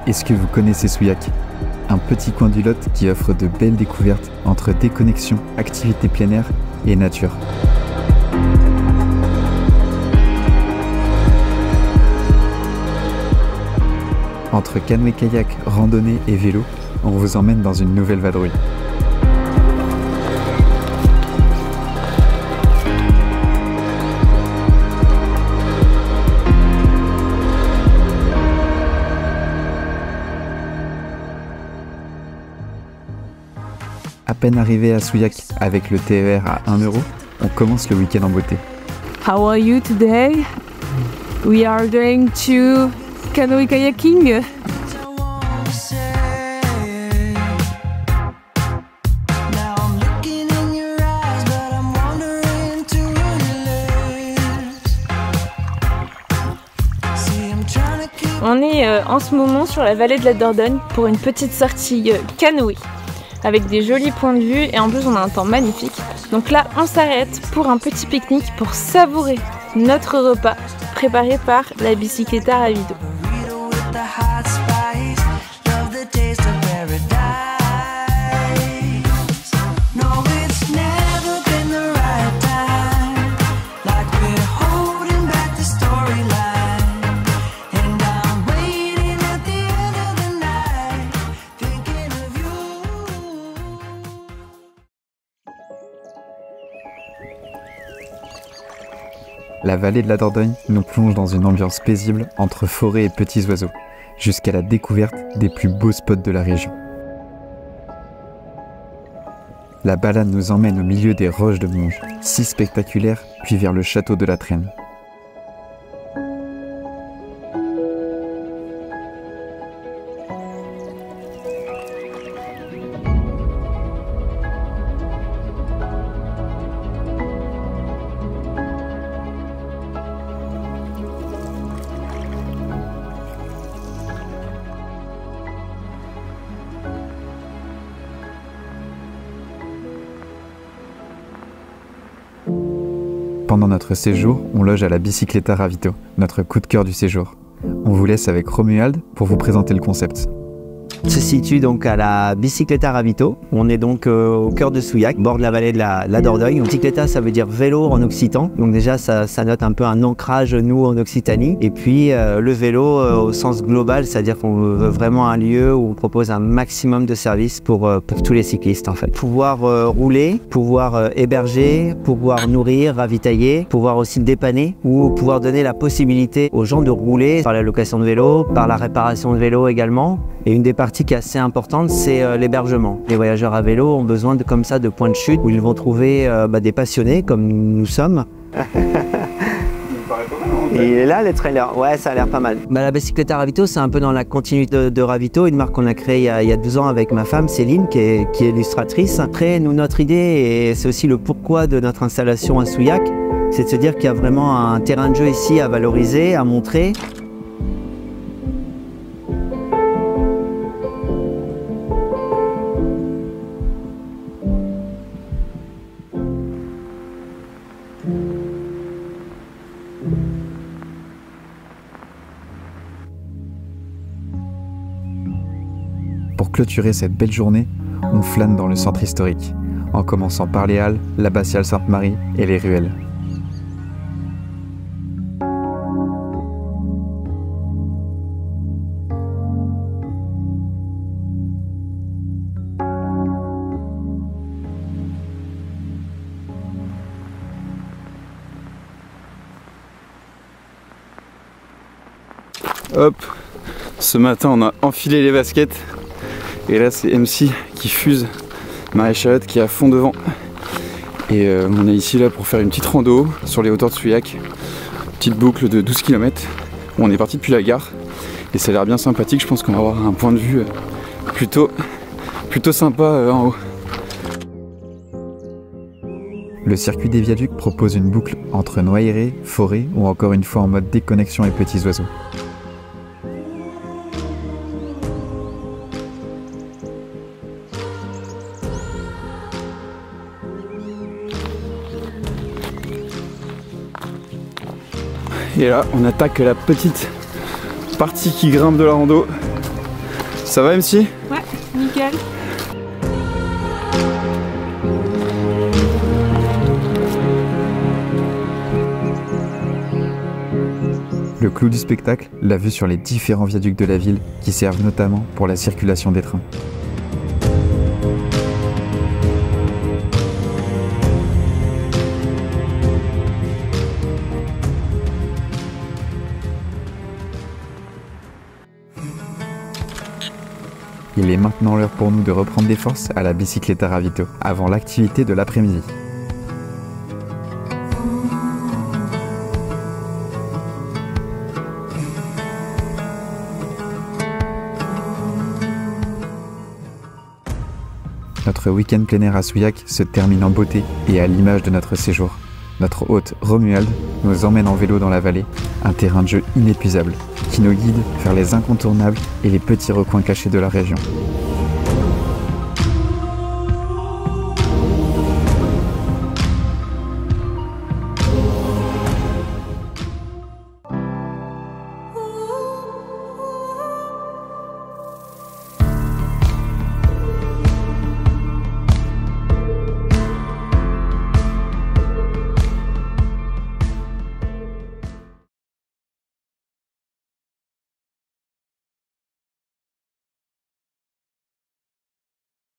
Est-ce que vous connaissez Souillac? Un petit coin du Lot qui offre de belles découvertes entre déconnexion, activités plein air et nature. Entre canoë-kayak, randonnée et vélo, on vous emmène dans une nouvelle vadrouille. À peine arrivé à Souillac avec le TER à 1 €, on commence le week-end en beauté. How are you today? We are going to canoe kayaking. On est en ce moment sur la vallée de la Dordogne pour une petite sortie canoë avec des jolis points de vue et en plus on a un temps magnifique. Donc là on s'arrête pour un petit pique-nique pour savourer notre repas préparé par la Bicicleta Ravito. La vallée de la Dordogne nous plonge dans une ambiance paisible entre forêt et petits oiseaux, jusqu'à la découverte des plus beaux spots de la région. La balade nous emmène au milieu des roches de Monge, si spectaculaires, puis vers le château de la Traîne. Pendant notre séjour, on loge à la Bicicleta Ravito, notre coup de cœur du séjour. On vous laisse avec Romuald pour vous présenter le concept. On se situe donc à la Bicicleta Ravito. On est donc au cœur de Souillac, bord de la vallée de la Dordogne. Bicicleta, ça veut dire vélo en occitan. Donc déjà, ça note un peu un ancrage, nous, en Occitanie. Et puis, le vélo au sens global, c'est-à-dire qu'on veut vraiment un lieu où on propose un maximum de services pour tous les cyclistes, en fait. Pouvoir rouler, pouvoir héberger, pouvoir nourrir, ravitailler, pouvoir aussi dépanner ou pouvoir donner la possibilité aux gens de rouler par la location de vélo, par la réparation de vélo également. Et une des parties qui est assez importante, c'est l'hébergement. Les voyageurs à vélo ont besoin comme ça de points de chute où ils vont trouver des passionnés comme nous sommes. Et là, les trailers, ouais, ça a l'air pas mal. La Bicicleta Ravito, c'est un peu dans la continuité de Ravito, une marque qu'on a créée il y a 2 ans avec ma femme Céline, qui est illustratrice. Après, nous, notre idée, et c'est aussi le pourquoi de notre installation à Souillac, c'est de se dire qu'il y a vraiment un terrain de jeu ici à valoriser, à montrer. Pour clôturer cette belle journée, on flâne dans le centre historique, en commençant par les Halles, l'abbatiale Sainte-Marie et les ruelles. Hop, ce matin on a enfilé les baskets et là c'est MC qui fuse, Maréchalotte qui est à fond devant et on est ici là pour faire une petite rando sur les hauteurs de Souillac, petite boucle de 12 km. On est parti depuis la gare et ça a l'air bien sympathique. Je pense qu'on va avoir un point de vue plutôt sympa en haut. Le circuit des viaducs propose une boucle entre Noiré, forêt ou encore une fois en mode déconnexion et petits oiseaux. Et là, on attaque la petite partie qui grimpe de la rando. Ça va, MC? Ouais, nickel. Le clou du spectacle, la vue sur les différents viaducs de la ville qui servent notamment pour la circulation des trains. Il est maintenant l'heure pour nous de reprendre des forces à la Bicicletta Ravito, avant l'activité de l'après-midi. Notre week-end plein air à Souillac se termine en beauté et à l'image de notre séjour. Notre hôte Romuald nous emmène en vélo dans la vallée, un terrain de jeu inépuisable qui nous guide vers les incontournables et les petits recoins cachés de la région.